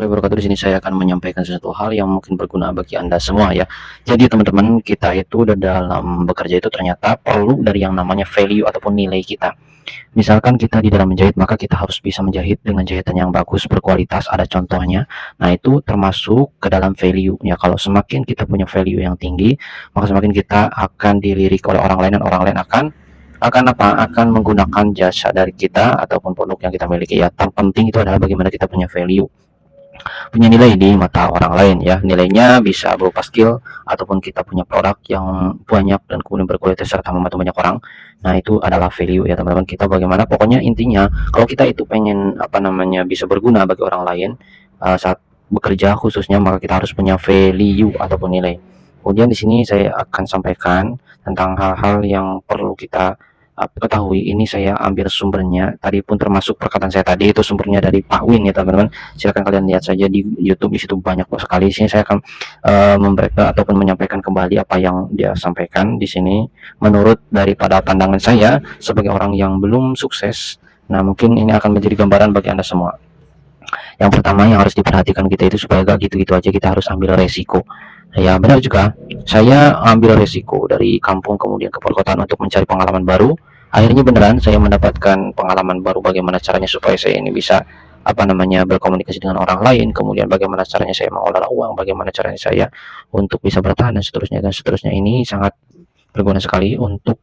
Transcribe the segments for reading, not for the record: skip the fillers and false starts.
Wabarakatuh. Di sini saya akan menyampaikan sesuatu hal yang mungkin berguna bagi Anda semua ya. Jadi teman-teman, kita itu dalam bekerja itu ternyata perlu dari yang namanya value ataupun nilai kita. Misalkan kita di dalam menjahit, maka kita harus bisa menjahit dengan jahitan yang bagus, berkualitas, ada contohnya. Nah, itu termasuk ke dalam value ya. Kalau semakin kita punya value yang tinggi, maka semakin kita akan dilirik oleh orang lain dan orang lain akan apa? Akan menggunakan jasa dari kita ataupun produk yang kita miliki ya. Terpenting itu adalah bagaimana kita punya value, punya nilai di mata orang lain ya. Nilainya bisa berupa skill ataupun kita punya produk yang banyak dan kemudian berkualitas serta membantu banyak orang. Nah, itu adalah value ya teman-teman. Kita bagaimana, pokoknya intinya kalau kita itu pengen apa namanya bisa berguna bagi orang lain saat bekerja khususnya, maka kita harus punya value ataupun nilai. Kemudian di sini saya akan sampaikan tentang hal-hal yang perlu kita ketahui. Ini saya ambil sumbernya tadi pun termasuk perkataan saya tadi itu sumbernya dari Pak Win ya teman-teman. Silakan kalian lihat saja di YouTube, di situ banyak sekali. Di sini saya akan memberikan ataupun menyampaikan kembali apa yang dia sampaikan di sini menurut daripada pandangan saya sebagai orang yang belum sukses. Nah, mungkin ini akan menjadi gambaran bagi Anda semua. Yang pertama yang harus diperhatikan kita itu supaya gak gitu-gitu aja, kita harus ambil resiko. Ya benar juga, saya ambil resiko dari kampung kemudian ke perkotaan untuk mencari pengalaman baru. Akhirnya beneran saya mendapatkan pengalaman baru, bagaimana caranya supaya saya ini bisa apa namanya berkomunikasi dengan orang lain, kemudian bagaimana caranya saya mengelola uang, bagaimana caranya saya untuk bisa bertahan dan seterusnya dan seterusnya. Ini sangat berguna sekali untuk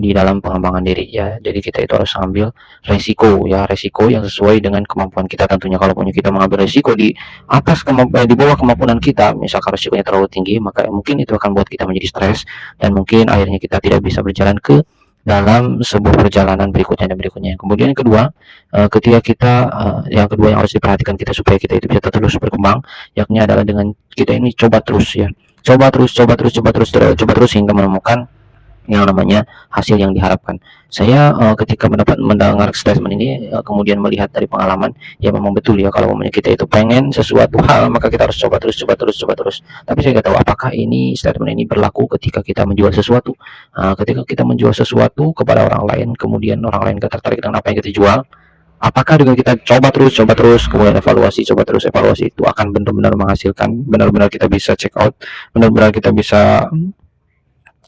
di dalam pengembangan diri ya. Jadi kita itu harus ambil resiko ya, resiko yang sesuai dengan kemampuan kita tentunya. Kalau punya kita mengambil resiko di atas di bawah kemampuan kita, misalkan resikonya terlalu tinggi, maka mungkin itu akan buat kita menjadi stres dan mungkin akhirnya kita tidak bisa berjalan ke dalam sebuah perjalanan berikutnya dan berikutnya. Kemudian yang kedua, ketika kita yang kedua yang harus diperhatikan kita supaya kita itu bisa terus berkembang, yakni adalah dengan kita ini coba terus ya, coba terus hingga menemukan yang namanya hasil yang diharapkan. Saya ketika mendengar statement ini kemudian melihat dari pengalaman, ya memang betul ya, kalau umumnya kita itu pengen sesuatu hal maka kita harus coba terus. Tapi saya nggak tahu apakah ini statement ini berlaku ketika kita menjual sesuatu. Ketika kita menjual sesuatu kepada orang lain, kemudian orang lain gak tertarik dengan apa yang kita jual, apakah dengan kita coba terus kemudian evaluasi, coba terus evaluasi, itu akan benar-benar menghasilkan, benar-benar kita bisa check out, benar-benar kita bisa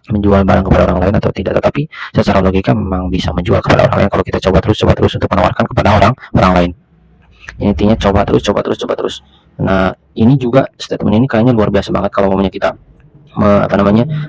menjual barang kepada orang lain atau tidak. Tetapi secara logika memang bisa menjual kepada orang lain kalau kita coba terus untuk menawarkan kepada orang lain. Intinya coba terus. Nah, ini juga statement ini kayaknya luar biasa banget kalau umumnya kita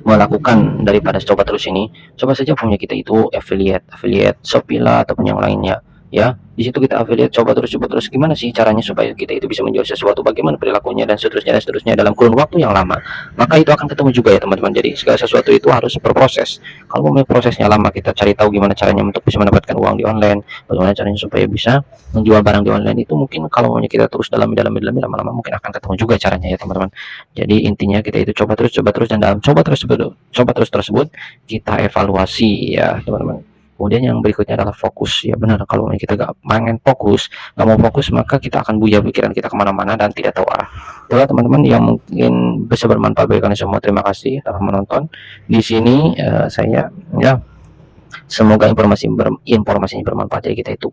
melakukan daripada coba terus ini. Coba saja punya kita itu affiliate Shopee lah ataupun yang lainnya ya. Di situ kita affiliate, coba terus gimana sih caranya supaya kita itu bisa menjual sesuatu, bagaimana perilakunya dan seterusnya dalam kurun waktu yang lama, maka itu akan ketemu juga ya teman-teman. Jadi segala sesuatu itu harus berproses. Kalau mau prosesnya lama, kita cari tahu gimana caranya untuk bisa mendapatkan uang di online, bagaimana caranya supaya bisa menjual barang di online, itu mungkin kalau mau kita terus dalam lama-lama mungkin akan ketemu juga caranya ya teman-teman. Jadi intinya kita itu coba terus dan dalam coba terus tersebut kita evaluasi ya teman-teman. Kemudian yang berikutnya adalah fokus ya. Benar, kalau kita nggak mau fokus, maka kita akan buyar pikiran kita kemana-mana dan tidak tahu arah. Itulah teman-teman yang mungkin bisa bermanfaat bagi kalian semua. Terima kasih telah menonton. Di sini saya ya, semoga informasinya bermanfaat. Jadi kita itu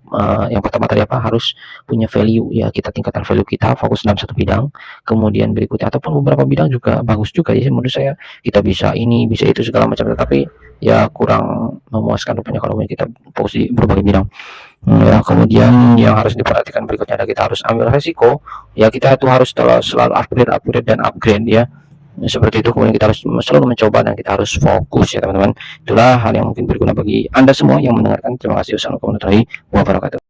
yang pertama tadi apa, harus punya value ya, kita tingkatkan value kita, fokus dalam satu bidang. Kemudian berikutnya ataupun beberapa bidang juga bagus juga ya menurut saya, kita bisa ini bisa itu segala macam, tapi ya kurang memuaskan rupanya kalau kita fokus di berbagai bidang. Ya, kemudian yang harus diperhatikan berikutnya adalah kita harus ambil resiko ya, kita itu harus selalu upgrade dan upgrade ya. Seperti itu. Kemudian kita harus selalu mencoba dan kita harus fokus ya teman-teman. Itulah hal yang mungkin berguna bagi Anda semua yang mendengarkan. Terima kasih. Wassalamualaikum warahmatullahi wabarakatuh.